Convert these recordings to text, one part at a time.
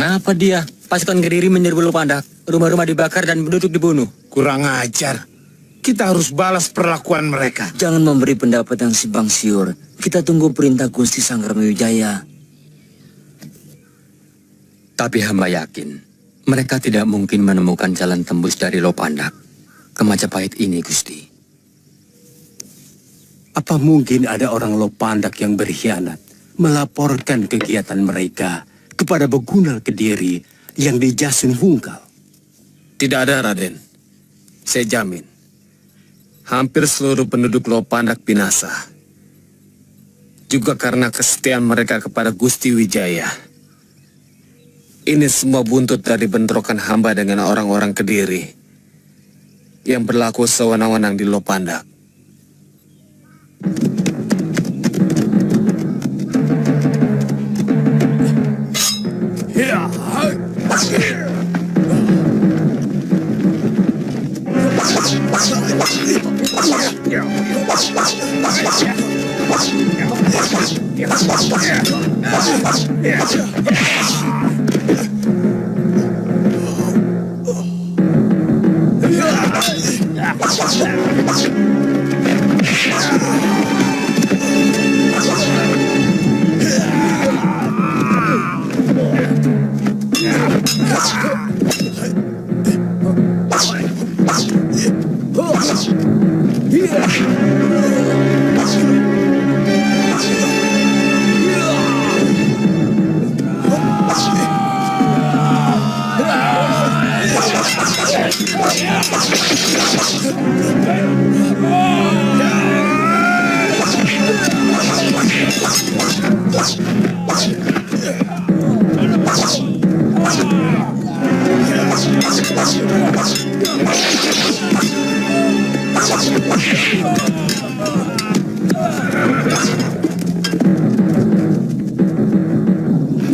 Mengapa dia? Pasukan Kediri menyerbu Lopandak. Rumah-rumah dibakar dan penduduk dibunuh. Kurang ajar. Kita harus balas perlakuan mereka. Jangan memberi pendapat yang simpang siur. Kita tunggu perintah Gusti Sanggramewijaya. Tapi hamba yakin, mereka tidak mungkin menemukan jalan tembus dari Lopandak ke Majapahit ini, Gusti. Apa mungkin ada orang Lopandak yang berkhianat melaporkan kegiatan mereka kepada Begunal Kediri yang di Jasin Hungkal? Tidak ada, Raden. Saya jamin. Hampir seluruh penduduk Lopandak binasa. Juga karena kesetiaan mereka kepada Gusti Wijaya. Ini semua buntut dari bentrokan hamba dengan orang-orang Kediri yang berlaku sewenang-wenang di Lopandak.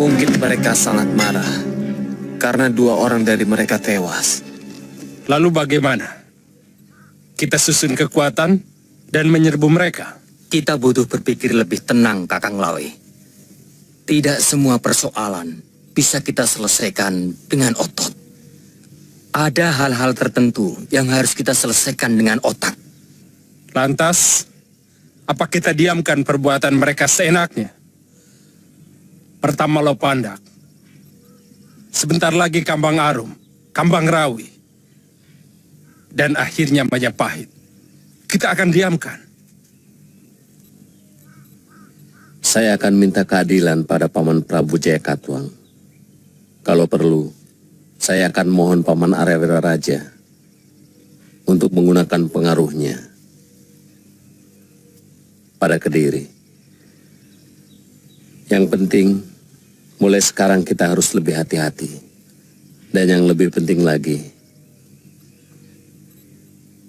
Mungkin mereka sangat marah karena 2 orang dari mereka tewas. Lalu bagaimana? Kita susun kekuatan dan menyerbu mereka. Kita butuh berpikir lebih tenang, Kakang Lawe. Tidak semua persoalan bisa kita selesaikan dengan otot. Ada hal-hal tertentu yang harus kita selesaikan dengan otak. Lantas, apa kita diamkan perbuatan mereka seenaknya? Pertama Lopandak. Sebentar lagi Kambang Arum, Kambang Rawi. Dan akhirnya Majapahit. Kita akan diamkan. Saya akan minta keadilan pada Paman Prabu Jayakatwang. Kalau perlu, saya akan mohon Paman Arawira Raja untuk menggunakan pengaruhnya pada Kediri. Yang penting, mulai sekarang kita harus lebih hati-hati. Dan yang lebih penting lagi,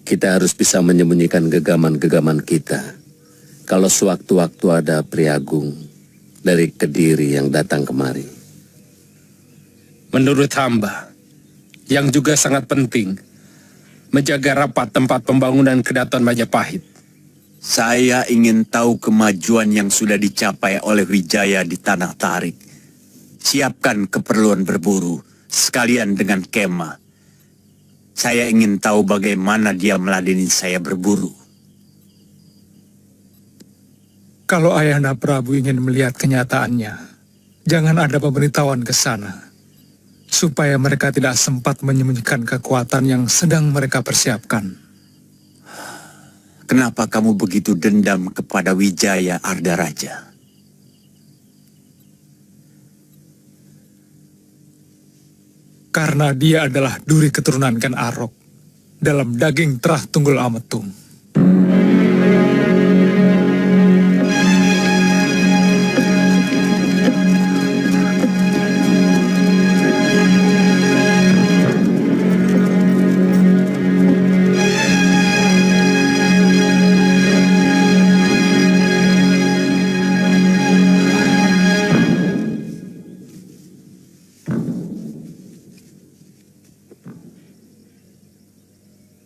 kita harus bisa menyembunyikan gegaman-gegaman kita. Kalau sewaktu-waktu ada Priagung dari Kediri yang datang kemari. Menurut hamba, yang juga sangat penting, menjaga rapat tempat pembangunan Kedaton Majapahit. Saya ingin tahu kemajuan yang sudah dicapai oleh Wijaya di Tanah Tarik. Siapkan keperluan berburu, sekalian dengan kemah. Saya ingin tahu bagaimana dia meladeni saya berburu. Kalau Ayahanda Prabu ingin melihat kenyataannya, jangan ada pemberitahuan ke sana, supaya mereka tidak sempat menyembunyikan kekuatan yang sedang mereka persiapkan. Kenapa kamu begitu dendam kepada Wijaya Ardaraja? Karena dia adalah duri keturunan Ken Arok, dalam daging terah Tunggul Ametung.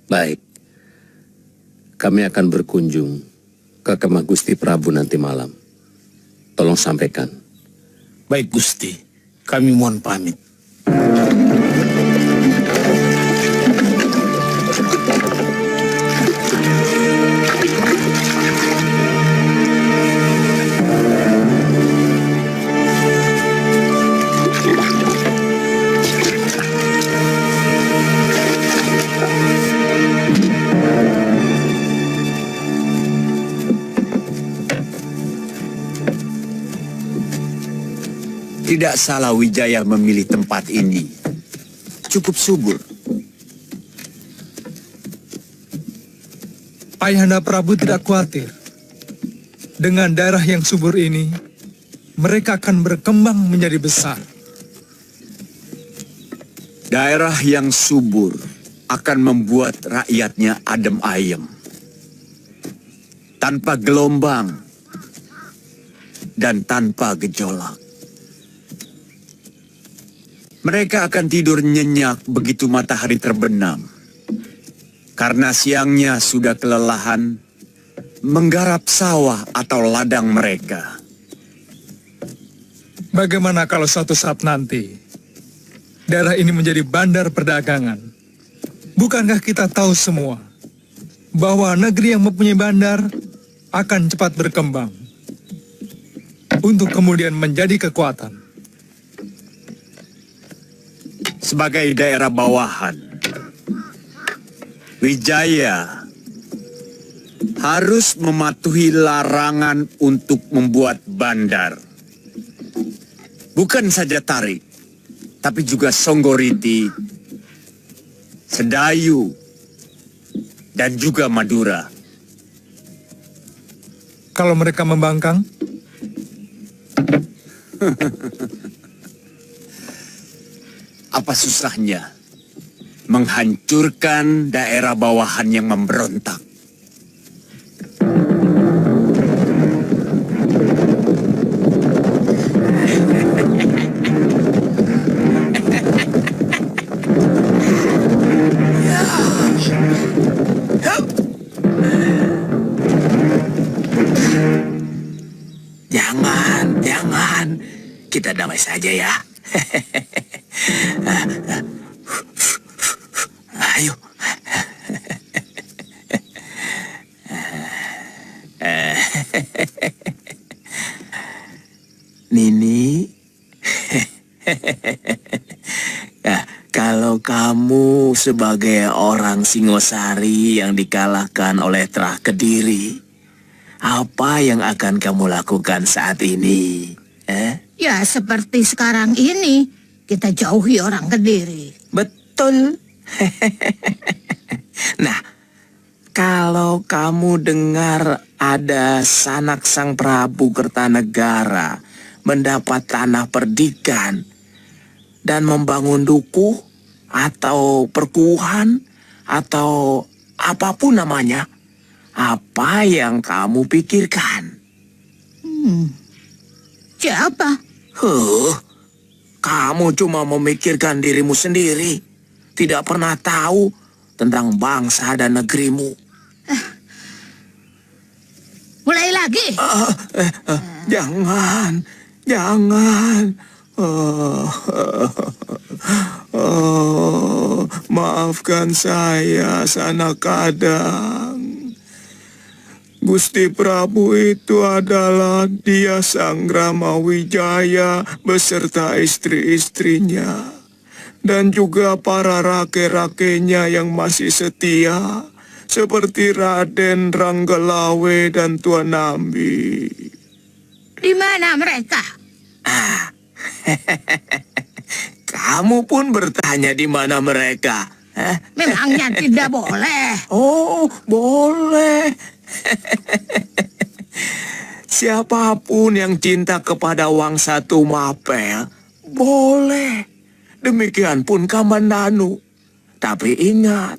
Baik, kami akan berkunjung ke kemah Gusti Prabu nanti malam. Tolong sampaikan. Baik Gusti, kami mohon pamit. Tidak salah Wijaya memilih tempat ini. Cukup subur. Ayahanda Prabu tidak khawatir. Dengan daerah yang subur ini, mereka akan berkembang menjadi besar. Daerah yang subur akan membuat rakyatnya adem ayem. Tanpa gelombang dan tanpa gejolak. Mereka akan tidur nyenyak begitu matahari terbenam. Karena siangnya sudah kelelahan menggarap sawah atau ladang mereka. Bagaimana kalau suatu saat nanti daerah ini menjadi bandar perdagangan? Bukankah kita tahu semua bahwa negeri yang mempunyai bandar akan cepat berkembang untuk kemudian menjadi kekuatan? Sebagai daerah bawahan, Wijaya harus mematuhi larangan untuk membuat bandar. Bukan saja Tarik, tapi juga Songgoriti, Sedayu, dan juga Madura. Kalau mereka membangkang, apa susahnya menghancurkan daerah bawahan yang memberontak? Jangan. Kita damai saja ya. Ayo. Nini. Kalau kamu sebagai orang Singosari yang dikalahkan oleh Trah Kediri, apa yang akan kamu lakukan saat ini? Ya seperti sekarang ini, kita jauhi orang Kediri. Betul. Nah, kalau kamu dengar ada sanak sang Prabu Kertanegara mendapat tanah perdikan dan membangun dukuh atau perkuhan atau apapun namanya, apa yang kamu pikirkan? Siapa? Kamu cuma memikirkan dirimu sendiri. Tidak pernah tahu tentang bangsa dan negerimu. Mulai lagi? Jangan. Maafkan saya, Sanak Kadang. Gusti Prabu itu adalah dia Sang Ramawijaya beserta istri-istrinya. Dan juga para rake-rakenya yang masih setia, seperti Raden Ranggalawe dan Tuan Nambi. Di mana mereka? Kamu pun bertanya di mana mereka. Memangnya tidak boleh? Oh, boleh. Siapapun yang cinta kepada Wangsa Tumapel, boleh. Demikian pun Kamandanu. Tapi ingat,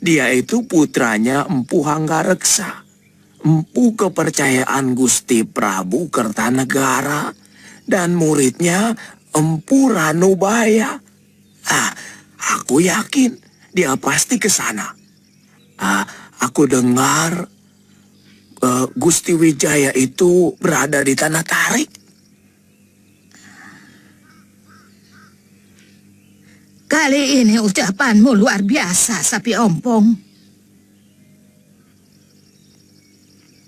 dia itu putranya Empu Hanggareksa. Empu kepercayaan Gusti Prabu Kertanegara dan muridnya Empu Ranubaya. Aku yakin dia pasti ke sana. Aku dengar Gusti Wijaya itu berada di Tanah Tarik. Kali ini ucapanmu luar biasa, Sapi Ompong.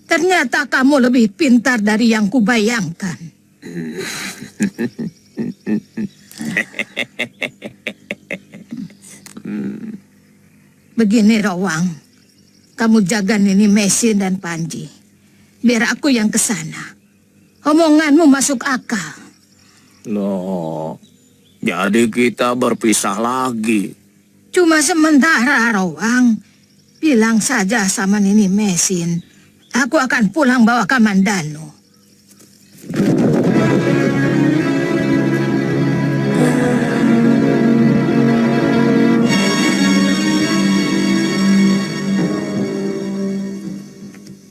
Ternyata kamu lebih pintar dari yang kubayangkan. Begini, Rowang. Kamu jaga Nini Mesin dan Panji. Biar aku yang ke sana. Omonganmu masuk akal. Loh, jadi kita berpisah lagi. Cuma sementara, Roang. Bilang saja sama Nini Mesin. Aku akan pulang bawa Kamandanu.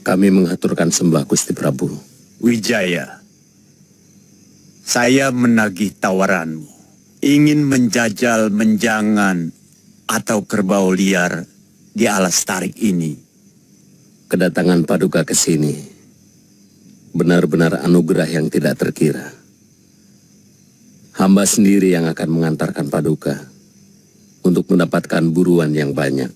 Kami mengaturkan sembah Gusti Prabu. Wijaya, saya menagih tawaranmu. Ingin menjajal menjangan atau kerbau liar di alas tarik ini. Kedatangan Paduka ke sini benar-benar anugerah yang tidak terkira. Hamba sendiri yang akan mengantarkan Paduka untuk mendapatkan buruan yang banyak.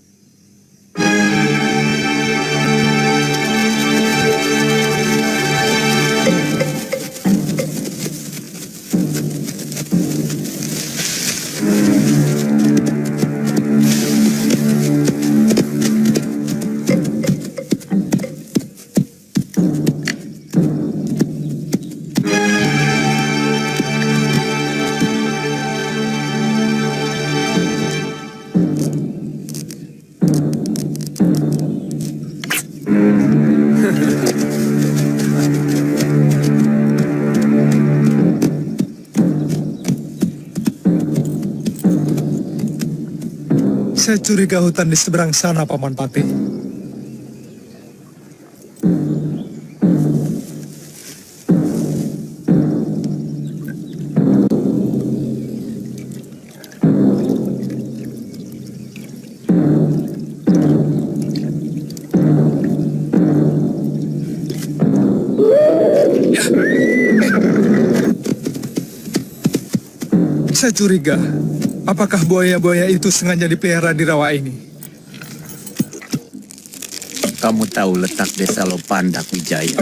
Saya curiga hutan di seberang sana, Paman Pati. Saya curiga, apakah buaya-buaya itu sengaja dipelihara di rawa ini? Kamu tahu letak desa Lopandak, Wijaya?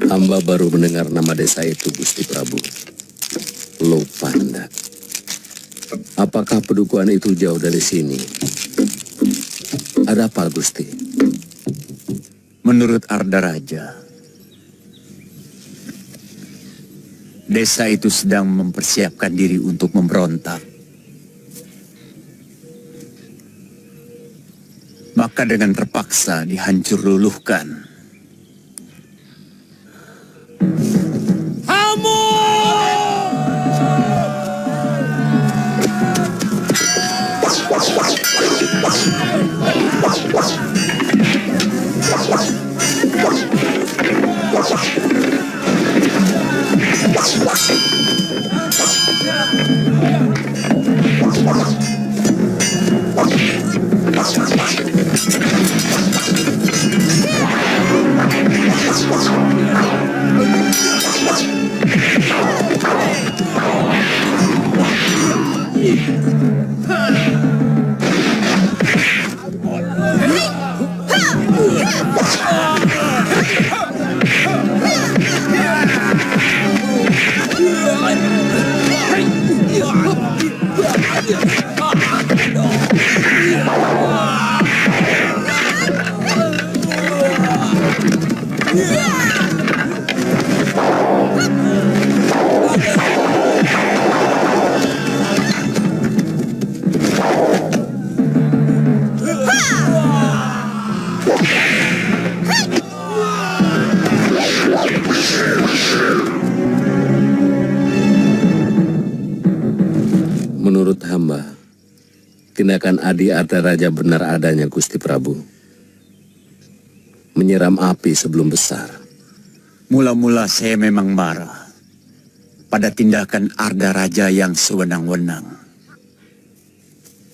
Hamba baru mendengar nama desa itu, Gusti Prabu. Lopandak. Apakah pedukuhan itu jauh dari sini? Ada apa, Gusti? Menurut Ardaraja, desa itu sedang mempersiapkan diri untuk memberontak. Maka dengan terpaksa dihancur luluhkan. Menurut hamba, tindakan Adi Ardaraja benar adanya, Gusti Prabu. Menyiram api sebelum besar. Mula-mula saya memang marah pada tindakan Ardaraja yang sewenang-wenang.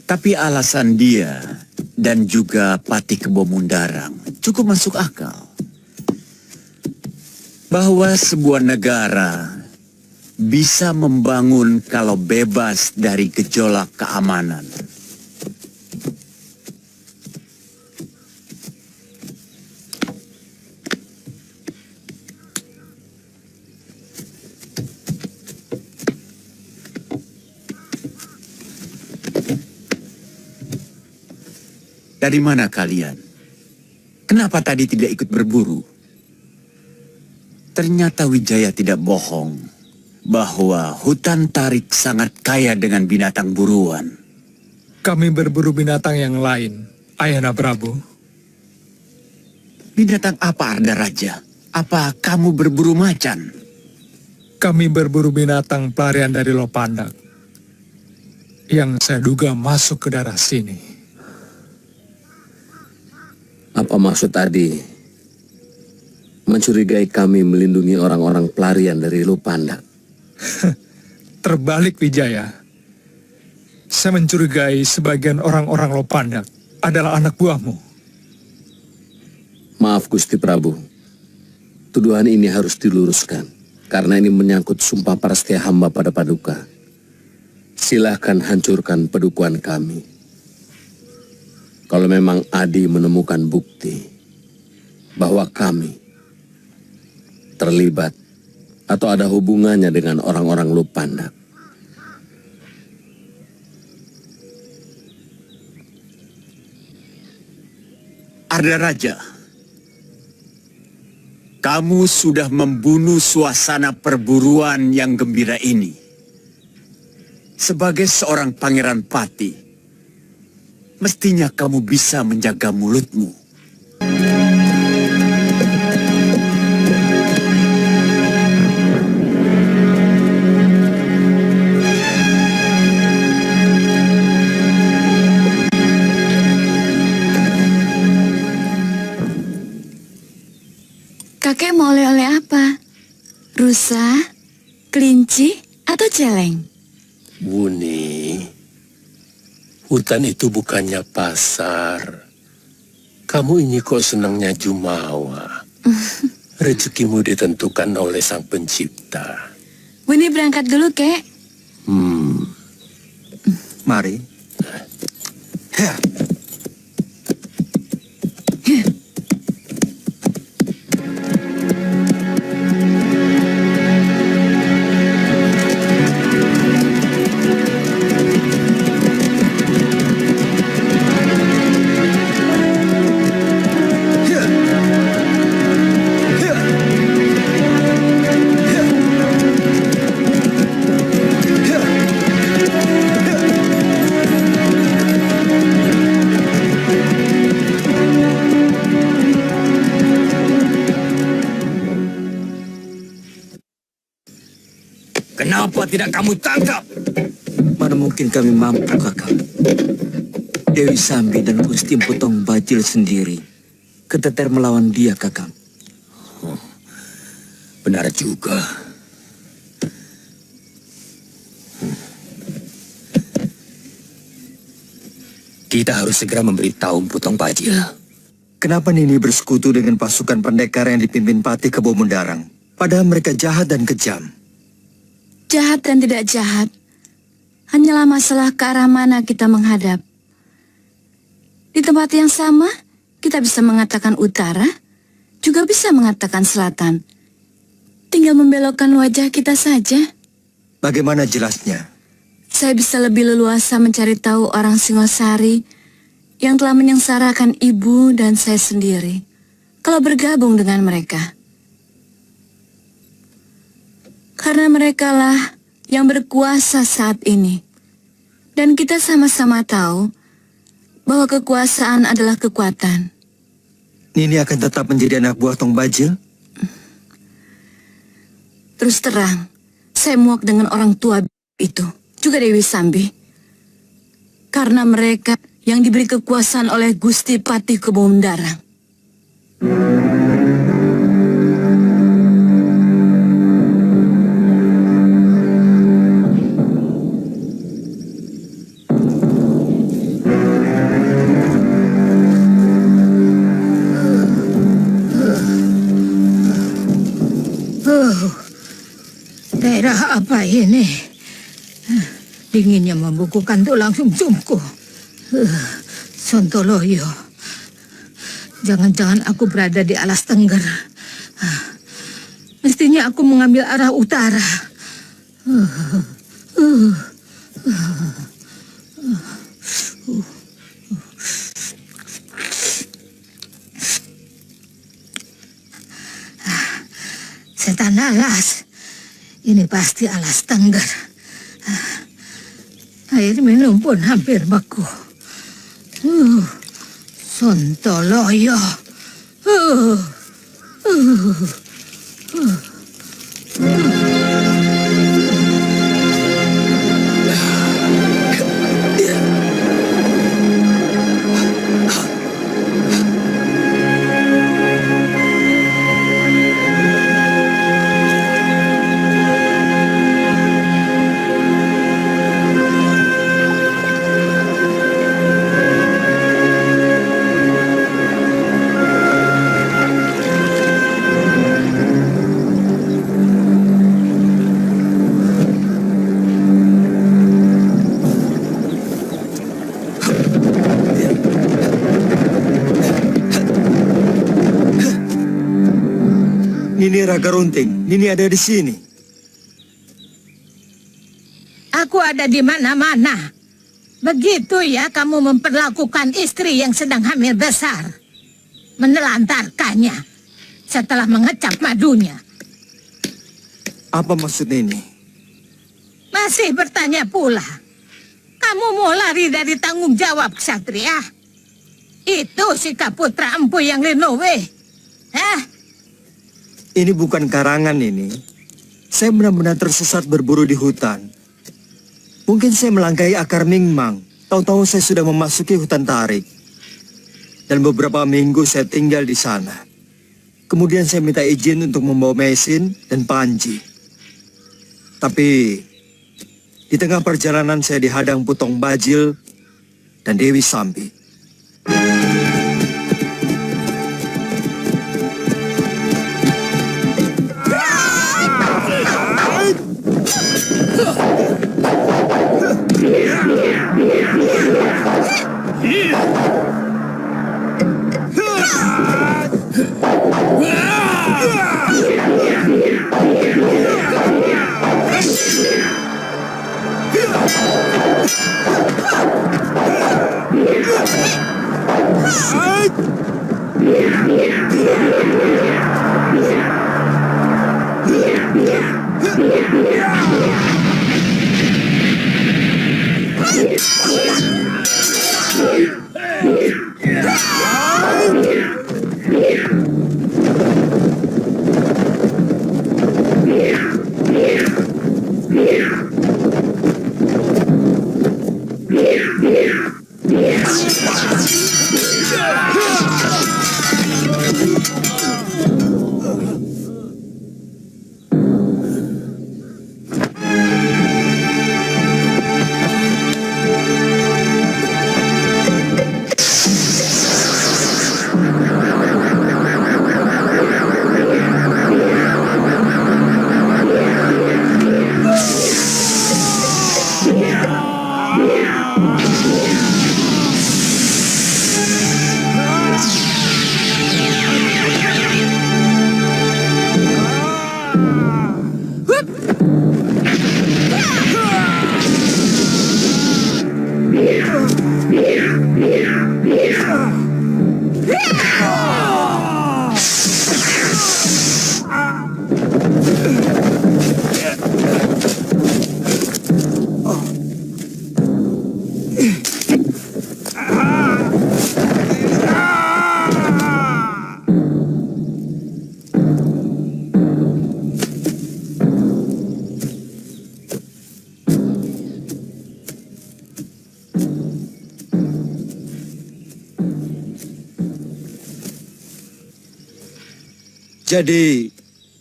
Tapi alasan dia dan juga Pati Kebo Mundarang cukup masuk akal. Bahwa sebuah negara bisa membangun kalau bebas dari gejolak keamanan. Dari mana kalian? Kenapa tadi tidak ikut berburu? Ternyata Wijaya tidak bohong bahwa hutan Tarik sangat kaya dengan binatang buruan. Kami berburu binatang yang lain, Ayahanda Prabu. Binatang apa, Arda Raja? Apa kamu berburu macan? Kami berburu binatang pelarian dari Lopandak yang saya duga masuk ke daerah sini. Apa maksud Adi mencurigai kami melindungi orang-orang pelarian dari Lopandak? Terbalik, Wijaya. Saya mencurigai sebagian orang-orang Lopandak adalah anak buahmu. Maaf Gusti Prabu, tuduhan ini harus diluruskan karena ini menyangkut sumpah prasetia hamba pada Paduka. Silahkan hancurkan pedukuhan kami. Kalau memang Adi menemukan bukti bahwa kami terlibat atau ada hubungannya dengan orang-orang Lopandak, Arda Raja, kamu sudah membunuh suasana perburuan yang gembira ini. Sebagai seorang pangeran Pati, mestinya kamu bisa menjaga mulutmu. Kakek mau oleh-oleh apa? Rusa, kelinci, atau celeng? Buni, hutan itu bukannya pasar. Kamu ini kok senangnya jumawa. Rezekimu ditentukan oleh Sang Pencipta. Buni berangkat dulu, Kek. Mari. Kenapa tidak kamu tangkap? Mana mungkin kami mampu, Kakak. Dewi Sambi dan Gusti Potong Bajil sendiri keteter melawan dia, Kakak. Benar juga. Kita harus segera memberitahu Potong Bajil. Kenapa Nini bersekutu dengan pasukan pendekar yang dipimpin Pati Kebo Mundarang? Padahal mereka jahat dan kejam. Jahat dan tidak jahat, hanyalah masalah ke arah mana kita menghadap. Di tempat yang sama, kita bisa mengatakan utara, juga bisa mengatakan selatan. Tinggal membelokkan wajah kita saja. Bagaimana jelasnya? Saya bisa lebih leluasa mencari tahu orang Singosari yang telah menyengsarakan ibu dan saya sendiri kalau bergabung dengan mereka. Karena merekalah yang berkuasa saat ini. Dan kita sama-sama tahu bahwa kekuasaan adalah kekuatan. Nini akan tetap menjadi anak buah Tong Bajil? Terus terang, saya muak dengan orang tua itu, juga Dewi Sambi. Karena mereka yang diberi kekuasaan oleh Gusti Pati Kebo Mundarang. Daerah apa ini? Dinginnya membukukan tulang sumsumku. Sontoloyo. Jangan-jangan aku berada di alas Tengger. Mestinya aku mengambil arah utara. Setan alas. Ini pasti alas Tengger. Air minum pun hampir beku. Sontoloyo. Nini Raga Runting, Nini ada di sini. Aku ada di mana-mana. Begitu ya kamu memperlakukan istri yang sedang hamil besar. Menelantarkannya setelah mengecap madunya. Apa maksud Nini? Masih bertanya pula. Kamu mau lari dari tanggung jawab, Ksatria? Itu sikap putra empu yang Linowe. Hah? Ini bukan karangan ini. Saya benar-benar tersesat berburu di hutan. Mungkin saya melangkahi akar mingmang. Tahu-tahu saya sudah memasuki hutan tarik. Dan beberapa minggu saya tinggal di sana. Kemudian saya minta izin untuk membawa mesin dan panji. Tapi di tengah perjalanan saya dihadang Putong Bajil dan Dewi Sambi. Jadi,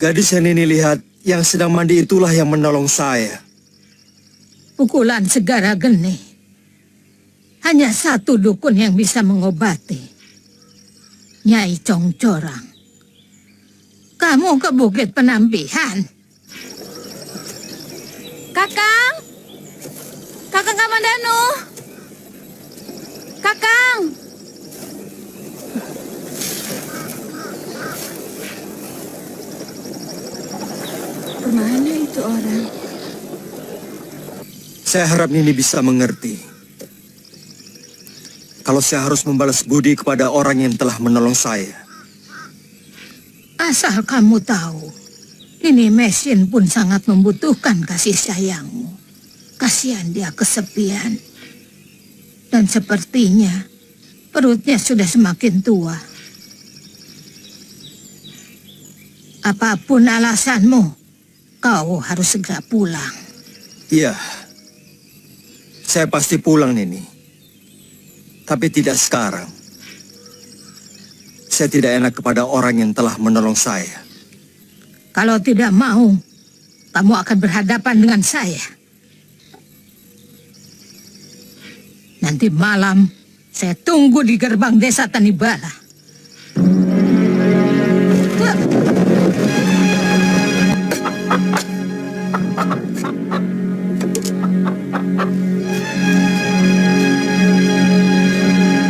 gadis yang Nini lihat yang sedang mandi itulah yang menolong saya. Pukulan segara geni. Hanya satu dukun yang bisa mengobati. Nyai Congcorang. Kamu ke Bukit Penampihan. Kakang! Kakang Kamandanu! Kakang! Kemana itu orang? Saya harap Nini bisa mengerti. Kalau saya harus membalas budi kepada orang yang telah menolong saya. Asal kamu tahu, Ini mesin pun sangat membutuhkan kasih sayangmu. Kasihan dia kesepian. Dan sepertinya perutnya sudah semakin tua. Apapun alasanmu, kau harus segera pulang. Iya, saya pasti pulang, Nini. Tapi tidak sekarang. Saya tidak enak kepada orang yang telah menolong saya. Kalau tidak mau, kamu akan berhadapan dengan saya. Nanti malam, saya tunggu di gerbang desa Tanibala.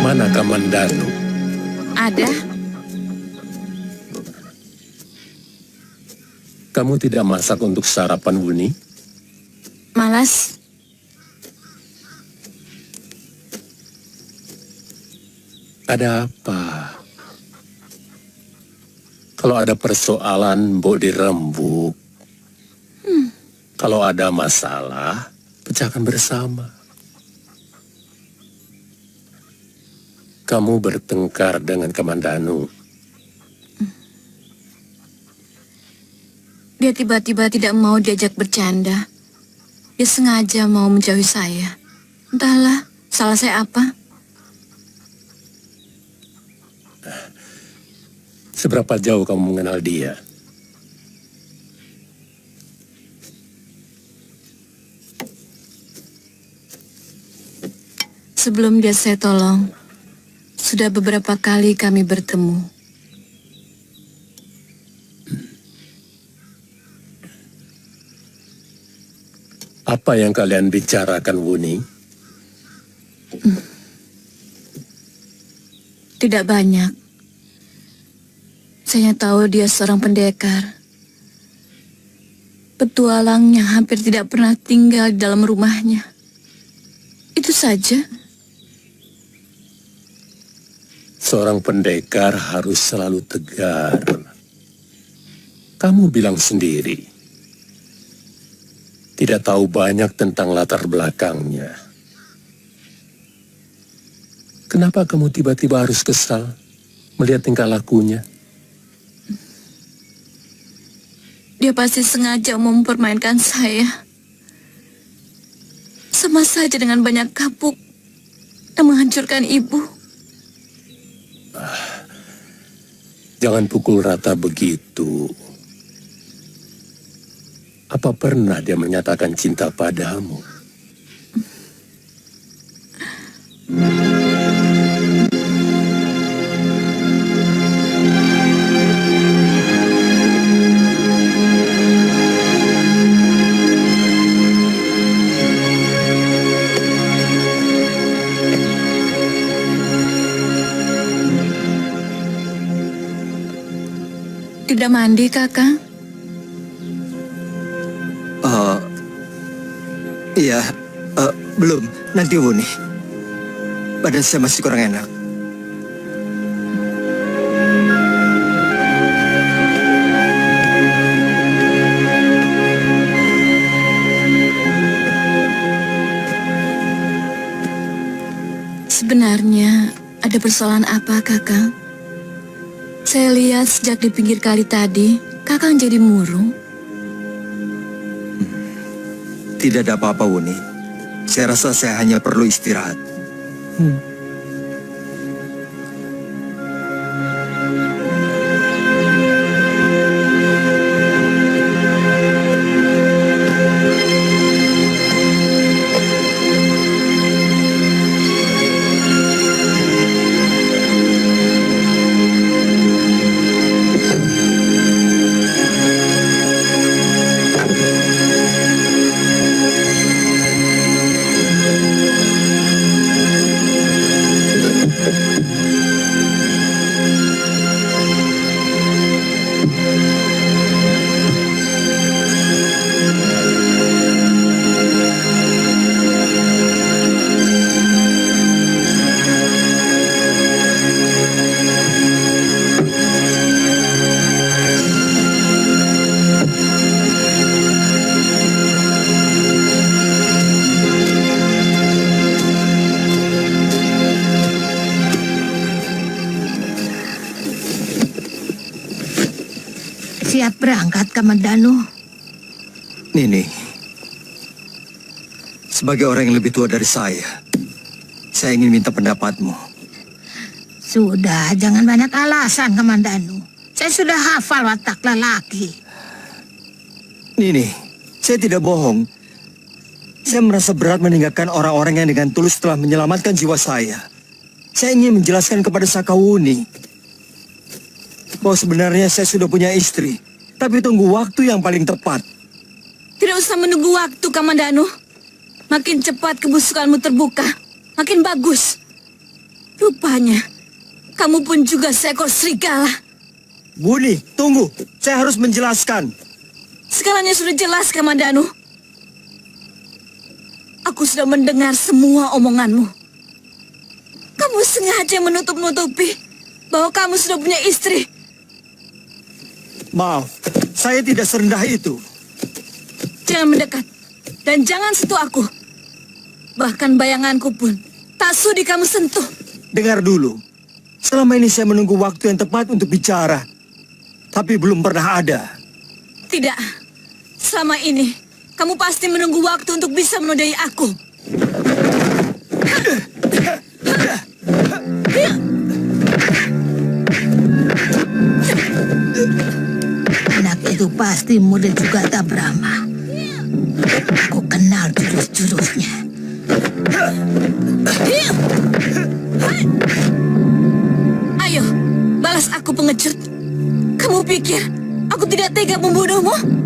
Mana Kamandanu? Ada. Kamu tidak masak untuk sarapan, Wuni? Malas. Ada apa? Kalau ada persoalan, mbok dirembuk. Kalau ada masalah, pecahkan bersama. Kamu bertengkar dengan Kamandanu. Dia tiba-tiba tidak mau diajak bercanda. Dia sengaja mau menjauhi saya. Entahlah, salah saya apa? Seberapa jauh kamu mengenal dia? Sebelum dia saya tolong, sudah beberapa kali kami bertemu. Apa yang kalian bicarakan, Wuni? Tidak banyak. Saya tahu dia seorang pendekar. Petualangnya hampir tidak pernah tinggal di dalam rumahnya. Itu saja. Seorang pendekar harus selalu tegar. Kamu bilang sendiri, tidak tahu banyak tentang latar belakangnya. Kenapa kamu tiba-tiba harus kesal melihat tingkah lakunya? Dia pasti sengaja mau mempermainkan saya. Sama saja dengan banyak kapuk yang menghancurkan ibu. Jangan pukul rata begitu. Apa pernah dia menyatakan cinta padamu? Tidak mandi, Kakang? Iya, belum. Nanti Wuni. Badan saya masih kurang enak. Sebenarnya ada persoalan apa, Kakang? Saya lihat sejak di pinggir kali tadi, Kakang jadi murung. Tidak ada apa-apa, Wuni. Saya rasa saya hanya perlu istirahat. berangkat, Kamandanu? Nini, sebagai orang yang lebih tua dari saya ingin minta pendapatmu. Sudah, jangan banyak alasan, Kamandanu. Saya sudah hafal watak lelaki. Nini, saya tidak bohong. Saya merasa berat meninggalkan orang-orang yang dengan tulus telah menyelamatkan jiwa saya. Saya ingin menjelaskan kepada Sakawuni bahwa sebenarnya saya sudah punya istri. Tapi tunggu waktu yang paling tepat. Tidak usah menunggu waktu, Kamandanu. Makin cepat kebusukanmu terbuka, makin bagus. Rupanya, kamu pun juga seekor serigala. Buni, tunggu. Saya harus menjelaskan. Segalanya sudah jelas, Kamandanu. Aku sudah mendengar semua omonganmu. Kamu sengaja menutup-nutupi bahwa kamu sudah punya istri. Maaf, saya tidak serendah itu. Jangan mendekat dan jangan sentuh aku. Bahkan bayanganku pun tak sudi kamu sentuh. Dengar dulu. Selama ini saya menunggu waktu yang tepat untuk bicara. Tapi belum pernah ada. Tidak. Selama ini, kamu pasti menunggu waktu untuk bisa menodai aku. Anak itu pasti murid juga Brahma. Aku kenal jurus-jurusnya. Ayo, balas aku pengecut. Kamu pikir aku tidak tega membunuhmu?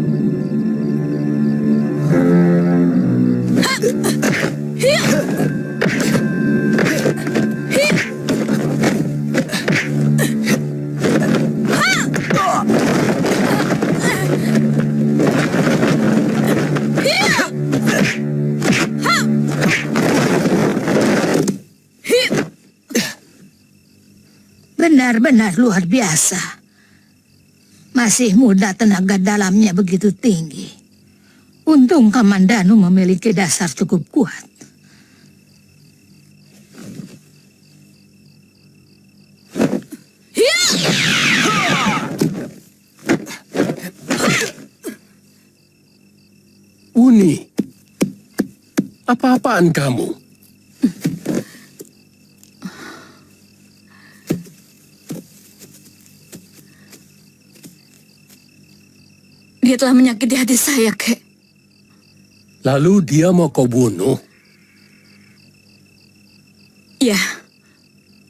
Benar-benar luar biasa. Masih muda, tenaga dalamnya begitu tinggi. Untung Kamandanu memiliki dasar cukup kuat. Uni, apa-apaan kamu? Dia telah menyakiti hati saya, Kek. Lalu dia mau kau bunuh? Ya.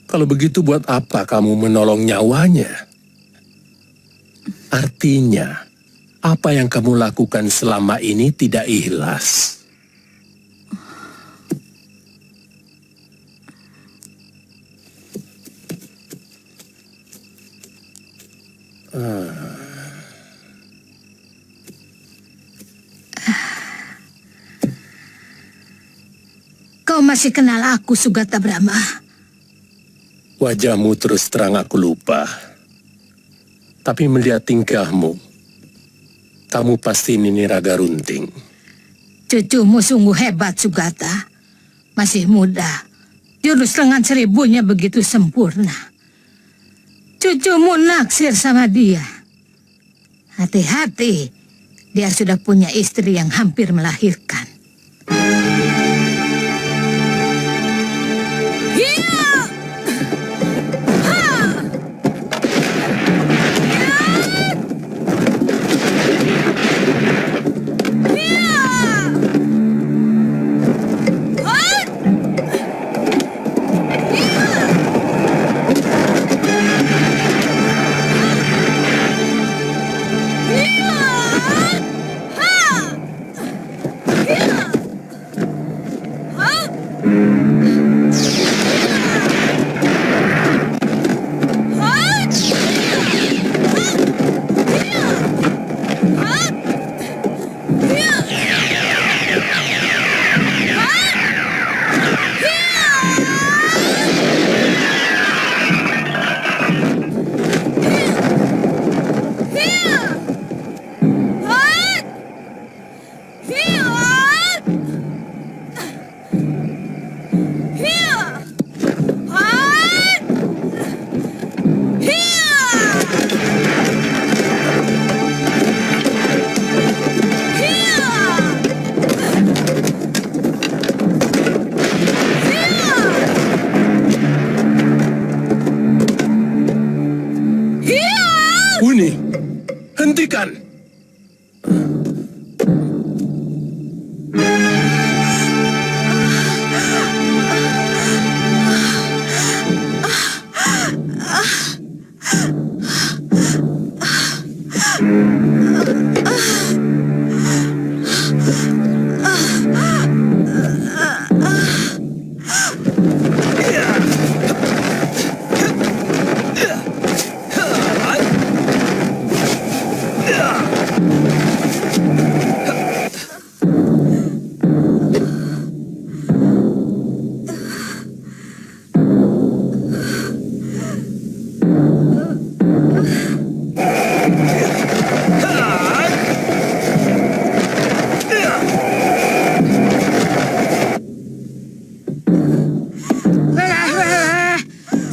Kalau begitu buat apa kamu menolong nyawanya? Artinya, apa yang kamu lakukan selama ini tidak ikhlas. Kau masih kenal aku, Sugata Brahma? Wajahmu terus terang aku lupa. Tapi melihat tingkahmu, kamu pasti Nini Raga Runting. Cucumu sungguh hebat, Sugata. Masih muda. Jurus lengan seribunya begitu sempurna. Cucumu naksir sama dia. Hati-hati. Dia sudah punya istri yang hampir melahirkan. hentikan.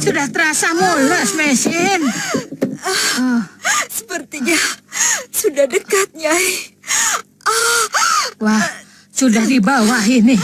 Sudah terasa mulus, Mesin. Sepertinya sudah dekat, Nyai. Wah, sudah di bawah ini.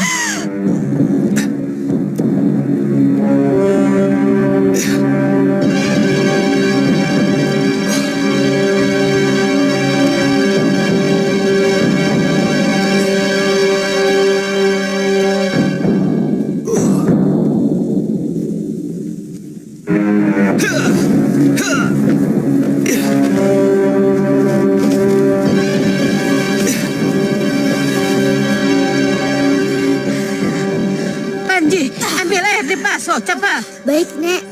Panji, ambil air di baso, cepat. Baik, Nek.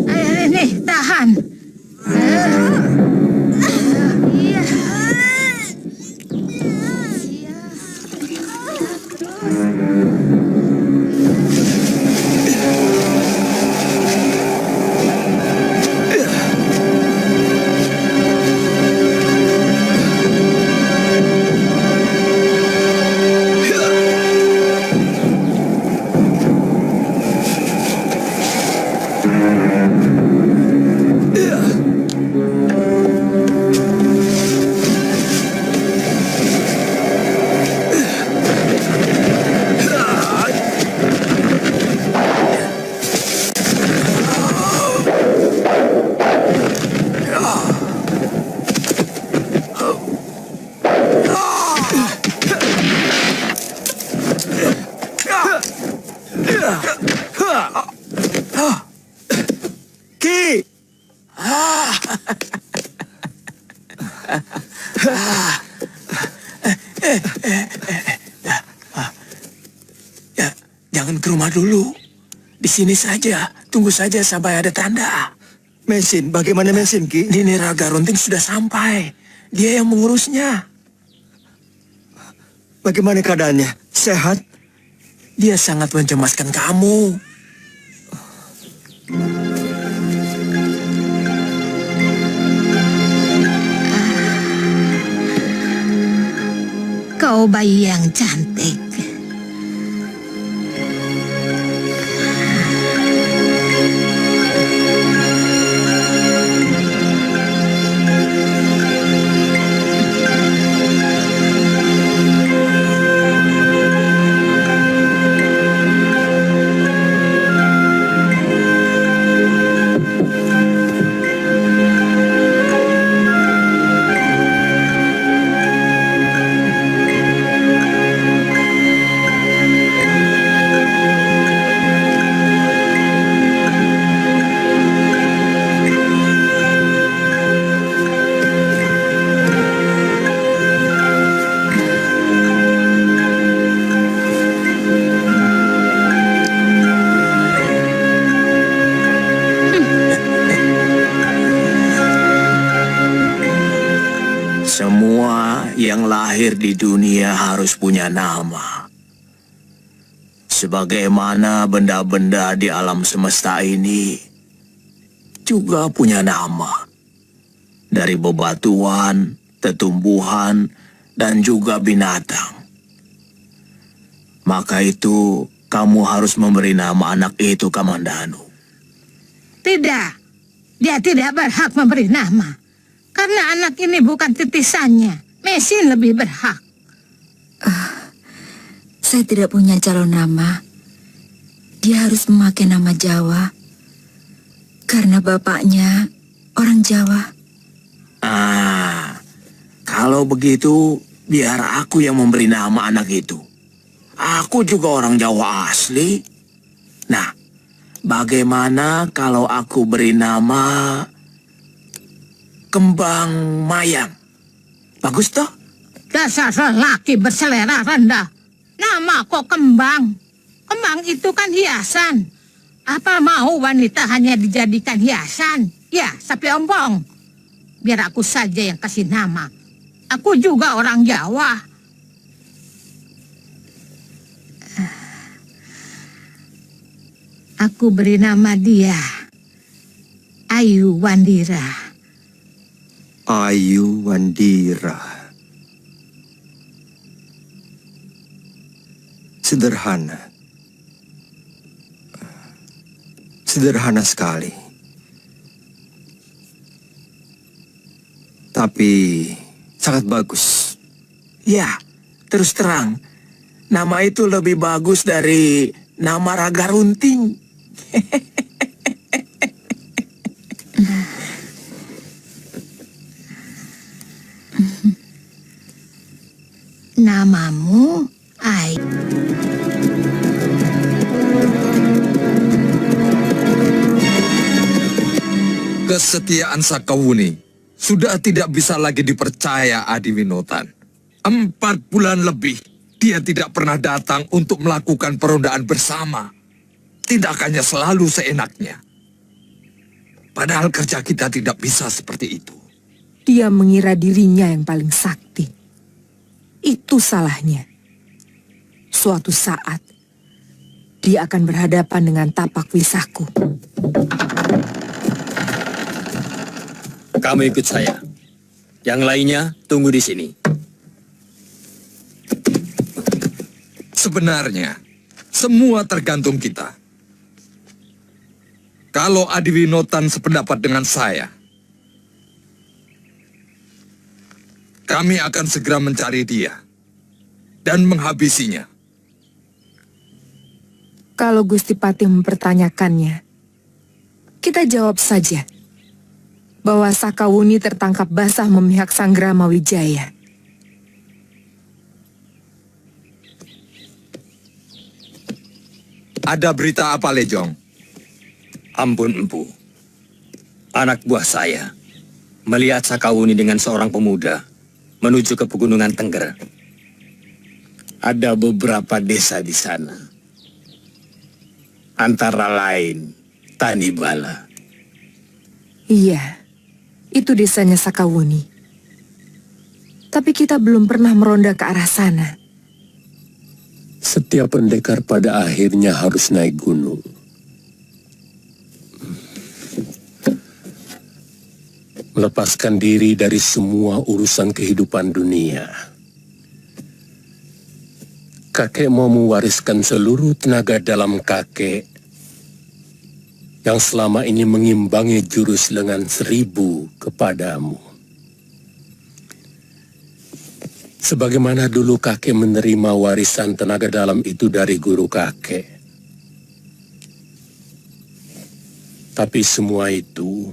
Air ini, tahan. Iya. Ki! Ya, jangan ke rumah dulu. Di sini saja. Tunggu saja sampai ada tanda. Mesin, bagaimana Mesin, Ki? Nini Raga Runting sudah sampai. Dia yang mengurusnya. Bagaimana keadaannya? Sehat? Dia sangat mencemaskan kamu. Kau bayi yang cantik. Semua yang lahir di dunia harus punya nama. Sebagaimana benda-benda di alam semesta ini juga punya nama. Dari bebatuan, tetumbuhan, dan juga binatang. Maka itu kamu harus memberi nama anak itu Kamandanu. Tidak, dia tidak berhak memberi nama. Karena anak ini bukan titisannya. Mesin lebih berhak. Saya tidak punya calon nama. Dia harus memakai nama Jawa. Karena bapaknya Orang Jawa. Kalau begitu, biar aku yang memberi nama anak itu. Aku juga orang Jawa asli. Nah, bagaimana kalau aku beri nama Kembang Mayang? Bagus toh? Dasar lelaki berselera rendah. Nama kok Kembang? Kembang itu kan hiasan. Apa mau wanita hanya dijadikan hiasan? Ya, sapi ompong. Biar aku saja yang kasih nama. Aku juga orang Jawa. Aku beri nama dia Ayu Wandira. Ayu Wandira. Sederhana. Sederhana sekali. Tapi sangat bagus. Ya, terus terang. Nama itu lebih bagus dari nama Raga Runting. Namamu Ayu. Kesetiaan Sakawuni sudah tidak bisa lagi dipercaya, Adiwinotan. 4 bulan lebih dia tidak pernah datang untuk melakukan perondaan bersama. Tindakannya selalu seenaknya. Padahal kerja kita tidak bisa seperti itu. Dia mengira dirinya yang paling sakti. Itu salahnya. Suatu saat, dia akan berhadapan dengan tapak Wisaku. Kamu ikut saya. Yang lainnya tunggu di sini. Sebenarnya, semua tergantung kita. Kalau Adiwinotan sependapat dengan saya, kami akan segera mencari dia dan menghabisinya. Kalau Gusti Patih mempertanyakannya, kita jawab saja bahwa Sakawuni tertangkap basah memihak Sanggrama Wijaya. Ada berita apa, Lejong? Ampun, Empu. Anak buah saya melihat Sakawuni dengan seorang pemuda menuju ke pegunungan Tengger. Ada beberapa desa di sana. Antara lain Tanibala. Iya, itu desanya Sakawuni. Tapi kita belum pernah meronda ke arah sana. Setiap pendekar pada akhirnya harus naik gunung. Melepaskan diri dari semua urusan kehidupan dunia. Kakek mau mewariskan seluruh tenaga dalam kakek yang selama ini mengimbangi jurus lengan 1000 kepadamu. Sebagaimana dulu kakek menerima warisan tenaga dalam itu dari guru kakek. Tapi semua itu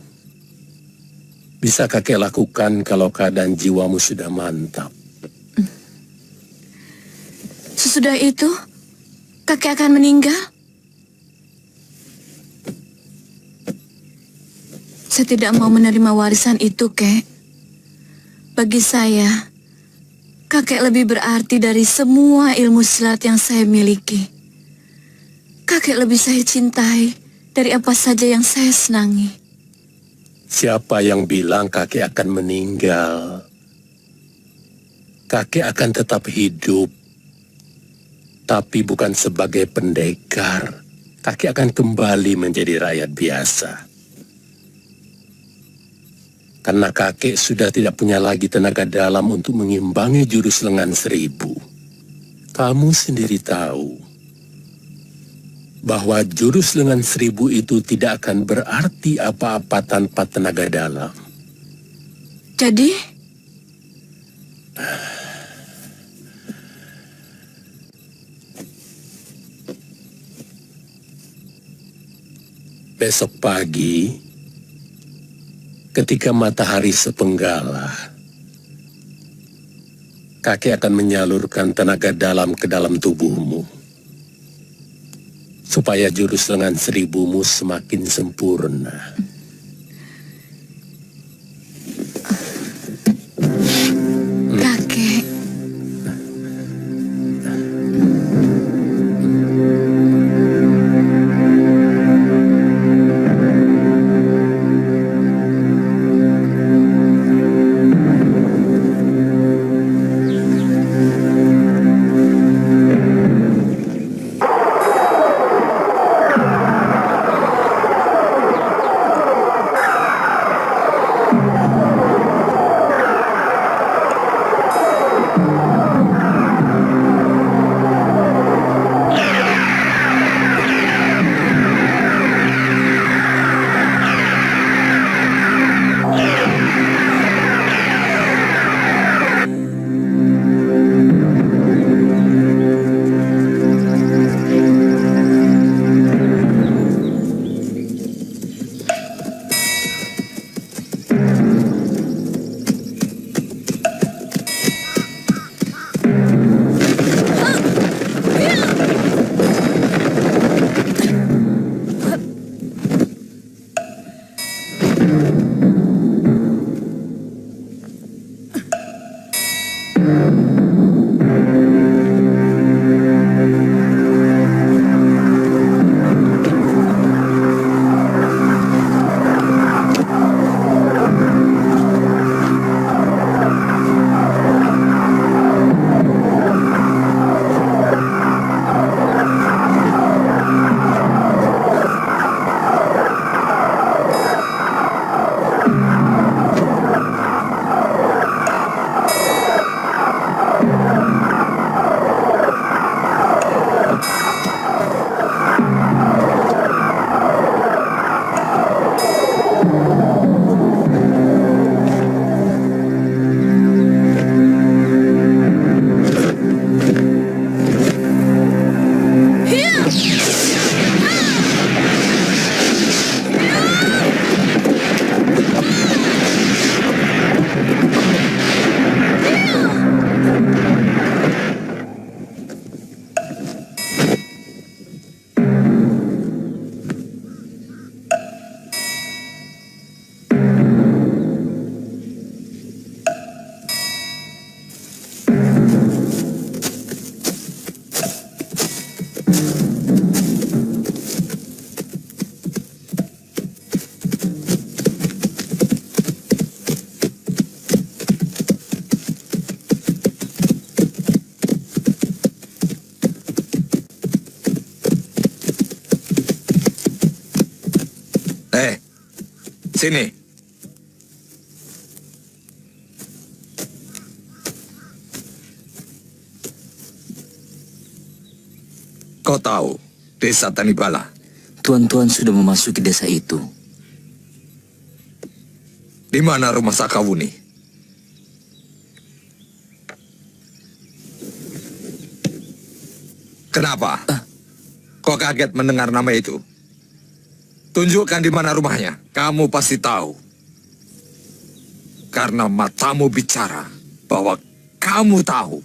bisa kakek lakukan kalau keadaan jiwamu sudah mantap. Sesudah itu, kakek akan meninggal? Saya tidak mau menerima warisan itu, Kek. Bagi saya, kakek lebih berarti dari semua ilmu silat yang saya miliki. Kakek lebih saya cintai dari apa saja yang saya senangi. Siapa yang bilang kakek akan meninggal? Kakek akan tetap hidup. Tapi bukan sebagai pendekar. Kakek akan kembali menjadi rakyat biasa. Karena kakek sudah tidak punya lagi tenaga dalam untuk mengimbangi jurus lengan 1000. Kamu sendiri tahu bahwa jurus lengan 1000 itu tidak akan berarti apa-apa tanpa tenaga dalam. Jadi? Besok pagi, Ketika matahari sepenggala, kakek akan menyalurkan tenaga dalam ke dalam tubuhmu, supaya jurus lengan seribumu semakin sempurna. Kakek. Sini. Kau tahu desa Tanibala? Tuan-tuan sudah memasuki desa itu. Di mana rumah Sakawuni? Kenapa? Kau kaget mendengar nama itu? Tunjukkan di mana rumahnya. Kamu pasti tahu. Karena matamu bicara bahwa kamu tahu.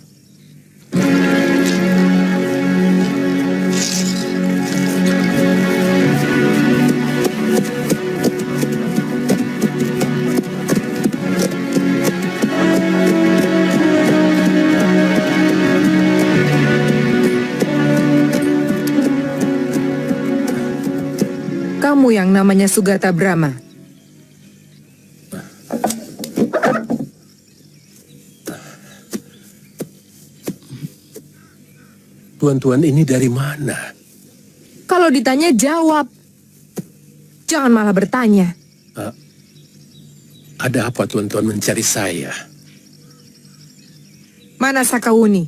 Kamu yang namanya Sugata Brahma. Tuan-tuan ini dari mana? Kalau ditanya jawab. Jangan malah bertanya. Ada apa tuan-tuan mencari saya? Mana Sakawuni?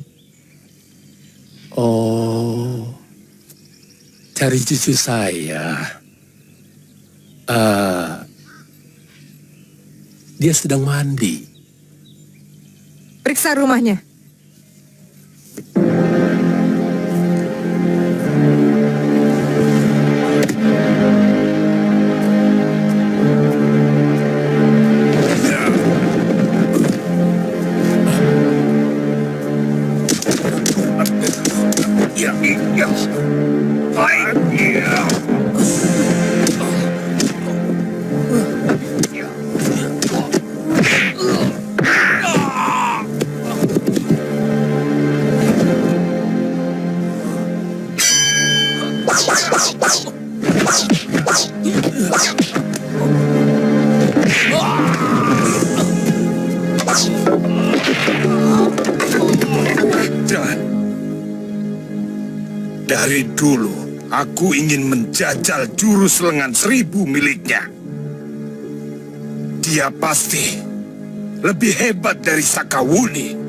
Oh, cari cucu saya. Dia sedang mandi. Periksa rumahnya. Dari dulu, aku ingin menjajal jurus lengan 1000 miliknya. Dia pasti lebih hebat dari Sakawuni.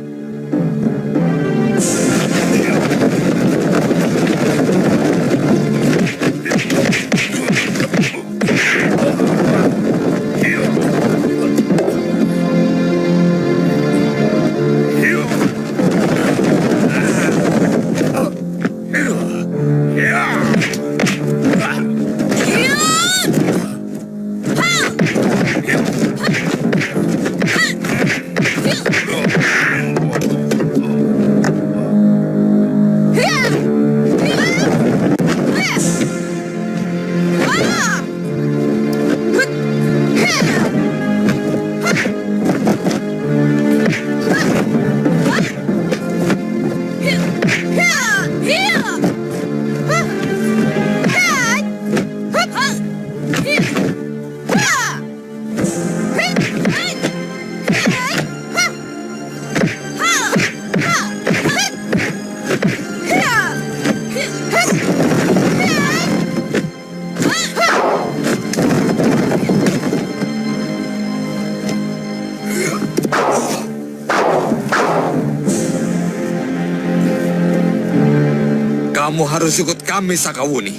Kamu harus ikut kami, Sakawuni.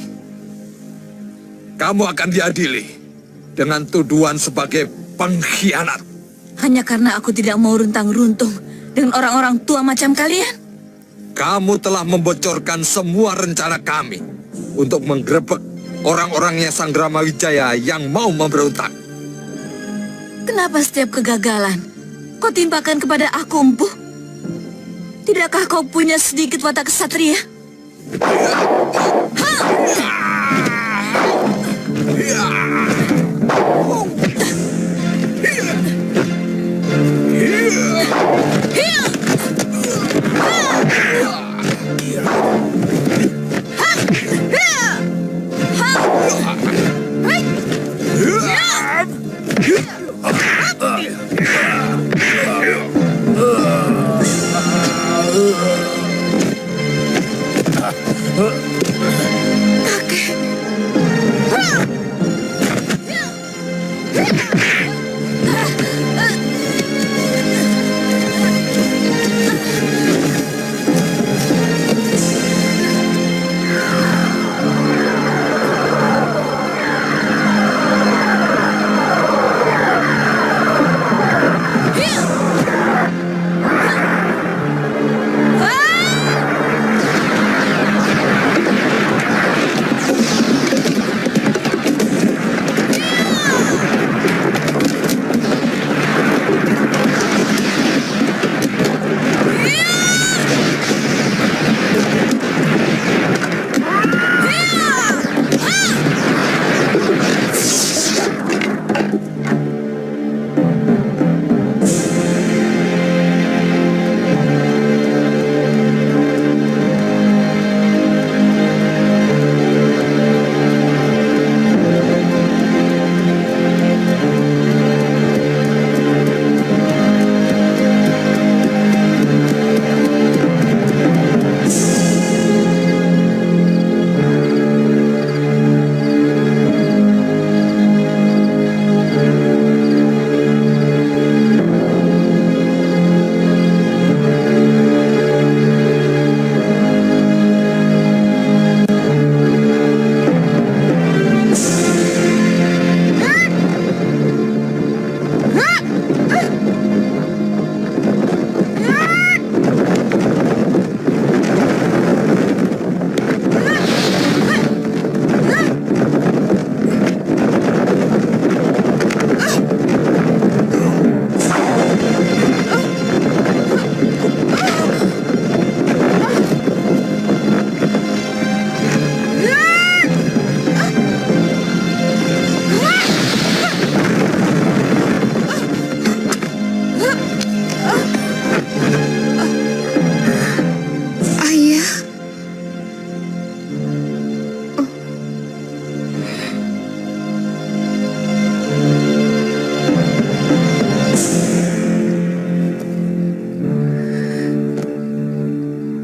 Kamu akan diadili dengan tuduhan sebagai pengkhianat. Hanya karena aku tidak mau runtang-runtung dengan orang-orang tua macam kalian. Kamu telah membocorkan semua rencana kami untuk menggerebek orang-orangnya Sanggrama Wijaya yang mau memberontak. Kenapa setiap kegagalan kau timpakan kepada aku, Empu? Tidakkah kau punya sedikit watak kesatria?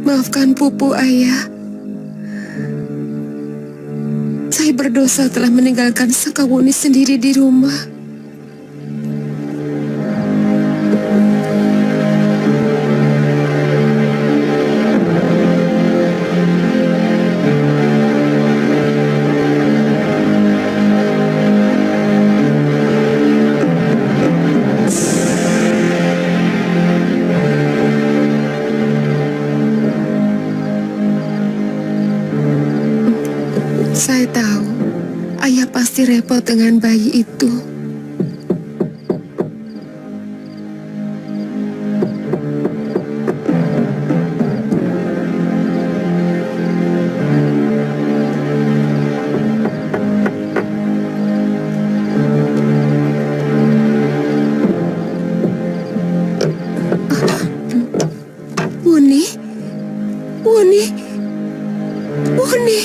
Maafkan Pupu, Ayah. berdosa telah meninggalkan Sakawuni sendiri di rumah. Saya tahu, ayah pasti repot dengan bayi itu. Wuni, Wuni, Wuni.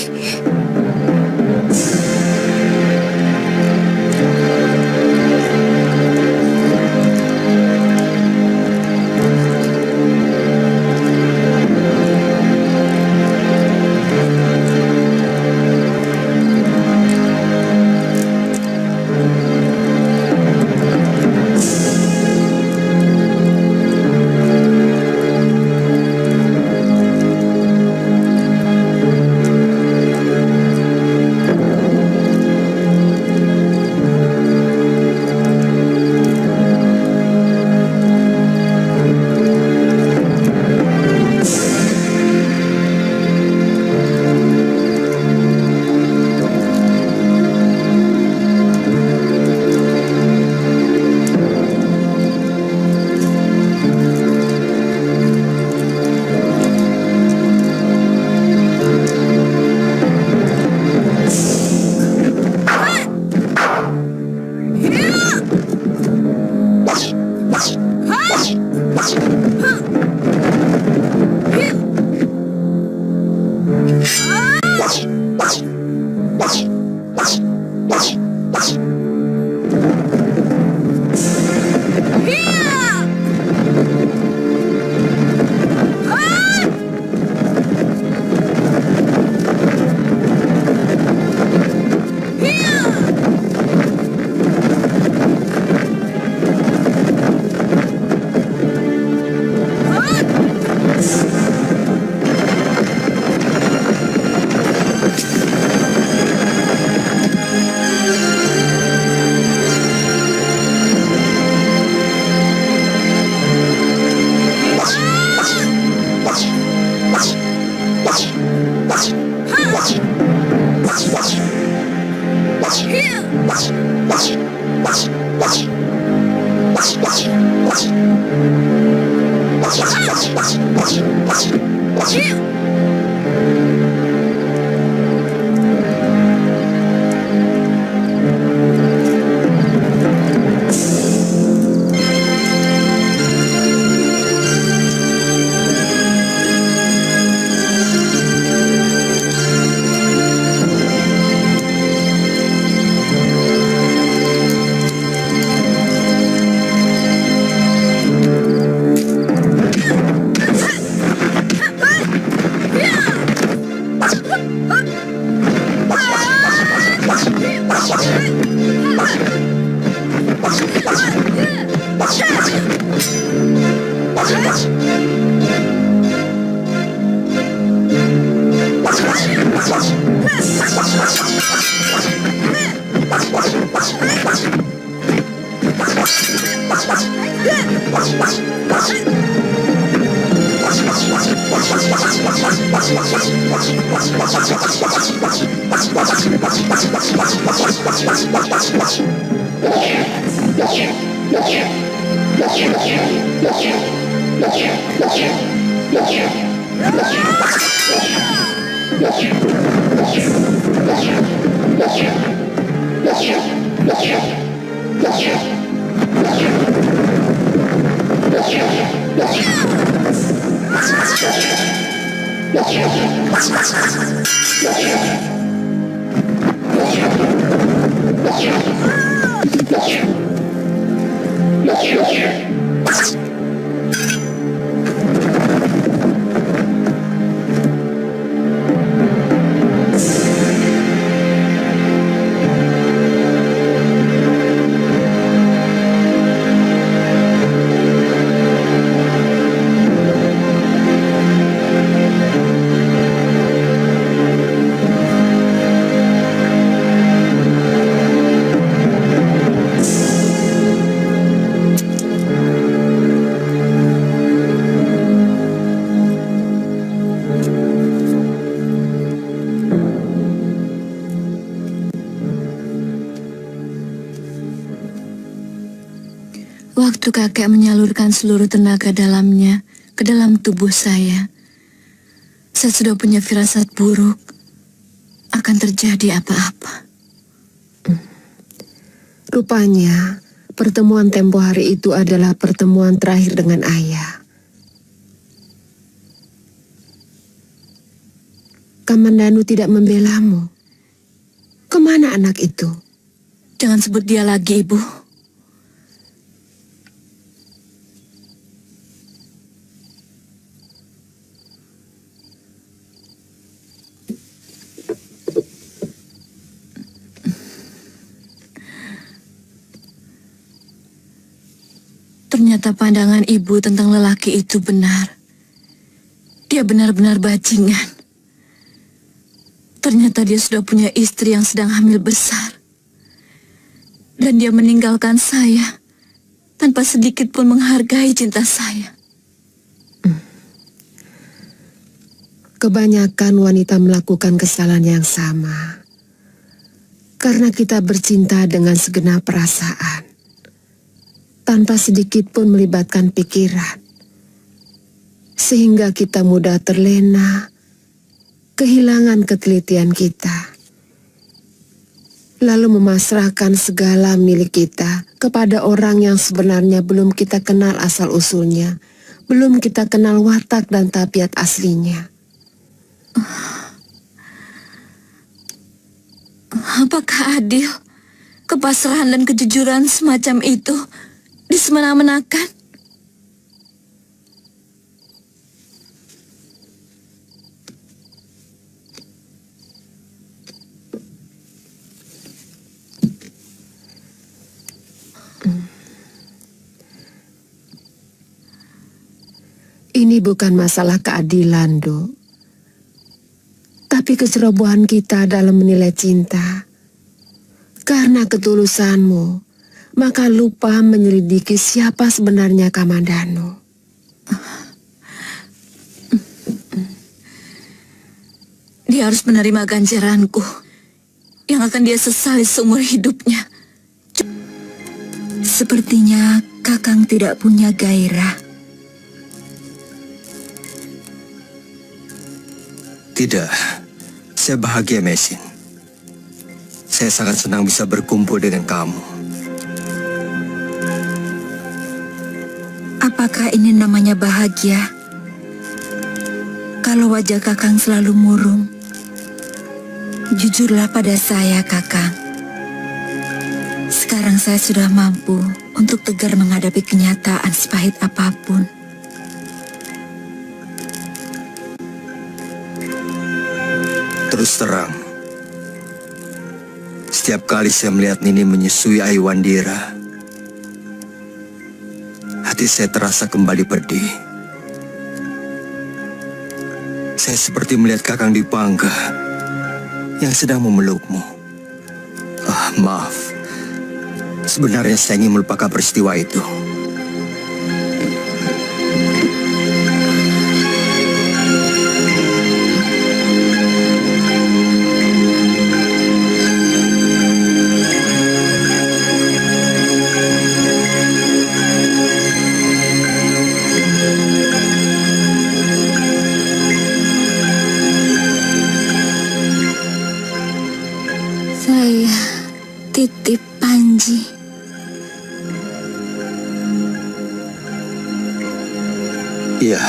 Waktu kakek menyalurkan seluruh tenaga dalamnya ke dalam tubuh saya sudah punya firasat buruk akan terjadi apa-apa. Rupanya, pertemuan tempo hari itu adalah pertemuan terakhir dengan ayah. Kamandanu tidak membelamu. Kemana anak itu? Jangan sebut dia lagi, Ibu. Ternyata pandangan ibu tentang lelaki itu benar. Dia benar-benar bajingan. Ternyata dia sudah punya istri yang sedang hamil besar. Dan dia meninggalkan saya tanpa sedikit pun menghargai cinta saya. Kebanyakan wanita melakukan kesalahan yang sama. Karena kita bercinta dengan segenap perasaan. Tanpa sedikit pun melibatkan pikiran. Sehingga kita mudah terlena, kehilangan ketelitian kita. Lalu memasrahkan segala milik kita kepada orang yang sebenarnya belum kita kenal asal-usulnya, belum kita kenal watak dan tabiat aslinya. Apakah adil kepasrahan dan kejujuran semacam itu disemena-menakan? Ini bukan masalah keadilan, Dok. Tapi kecerobohan kita dalam menilai cinta. Karena ketulusanmu, maka lupa menyelidiki siapa sebenarnya Kamandanu. Dia harus menerima ganjaranku yang akan dia sesali seumur hidupnya. Sepertinya Kakang tidak punya gairah. Tidak, saya bahagia, Mesin. Saya sangat senang bisa berkumpul dengan kamu. Apakah ini namanya bahagia? Kalau wajah Kakang selalu murung, jujurlah pada saya, Kakang. Sekarang saya sudah mampu untuk tegar menghadapi kenyataan sepahit apapun. Terus terang, setiap kali saya melihat Nini menyusui Ayu Wandira, hati saya terasa kembali pedih. Saya seperti melihat Kakang Dipangga yang sedang memelukmu. Maaf. Sebenarnya saya ingin melupakan peristiwa itu. Saya titip Panji. Iya.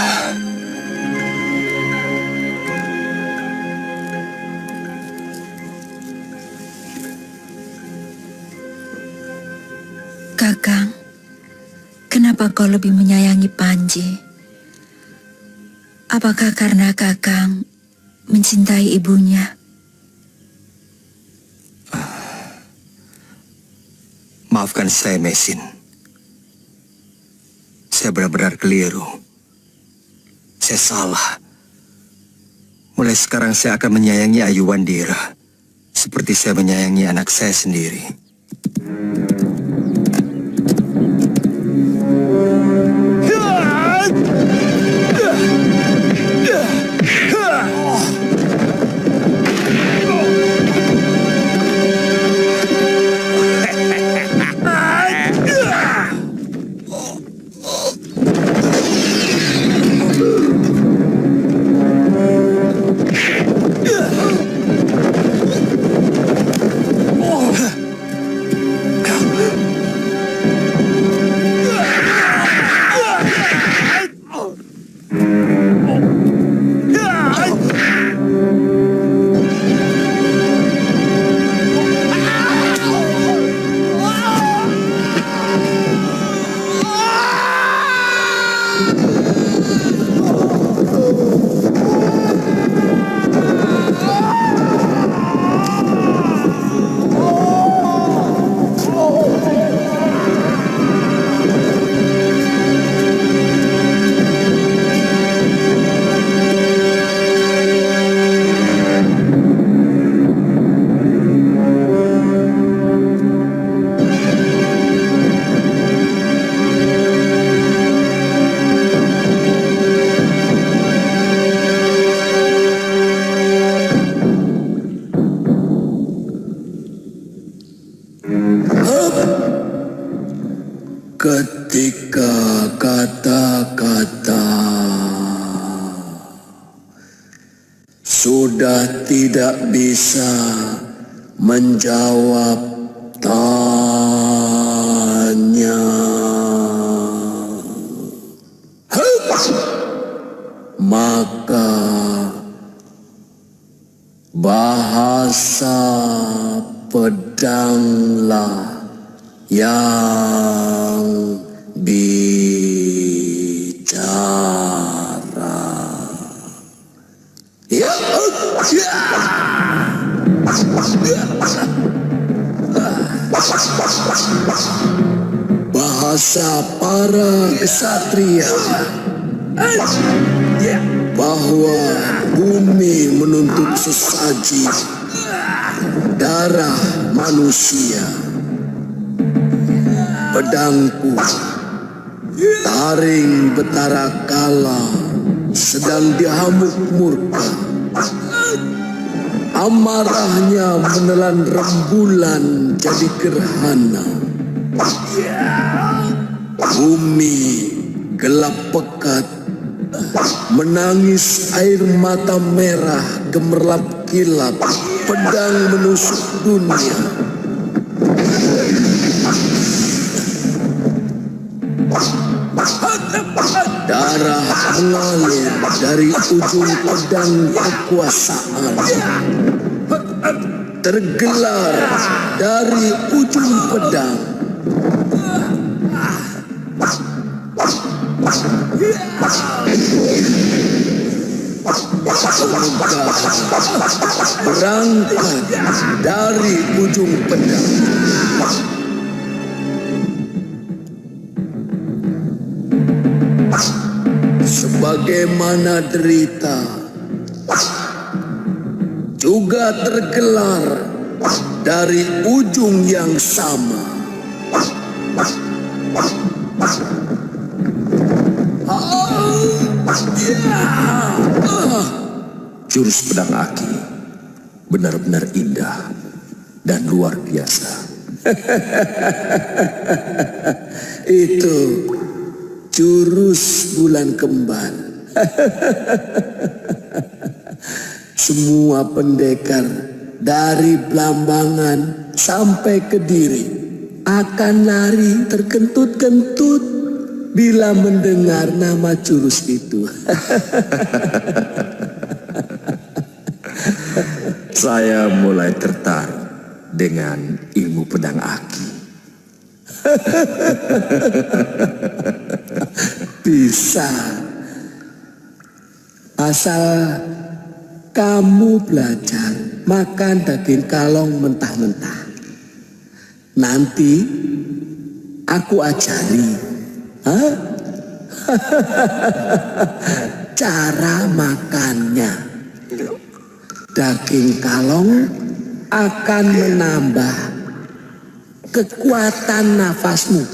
Kakang, kenapa kau lebih menyayangi Panji? Apakah karena Kakang mencintai ibunya? Maafkan saya, Mesin. Saya benar-benar keliru. Saya salah. Mulai sekarang saya akan menyayangi Ayu Wandira seperti saya menyayangi anak saya sendiri. sudah tidak bisa menjawab tanya. Maka bahasa pedanglah yang bicara. Ya, bahasa para kesatria bahwa bumi menuntut sesaji darah manusia. Pedangku taring betara kala sedang dihamuk murka. Amarahnya menelan rembulan jadi gerhana. Bumi gelap pekat, menangis air mata merah gemerlap kilap, pedang menusuk dunia. Darah mengalir dari ujung pedang kekuasaan, tergelar dari ujung pedang. Berangkat dari ujung pedang. Sebagaimana derita juga tergelar dari ujung yang sama. Jurus pedang Aki benar-benar indah dan luar biasa. Itu jurus bulan kembar. Semua pendekar dari Blambangan sampai Kediri akan lari terkentut-kentut bila mendengar nama jurus itu. Saya mulai tertarik dengan ilmu pedang Aki. Bisa, asal kamu belajar makan daging kalong mentah-mentah. Nanti aku ajari cara makannya. Daging kalong akan menambah kekuatan nafasmu.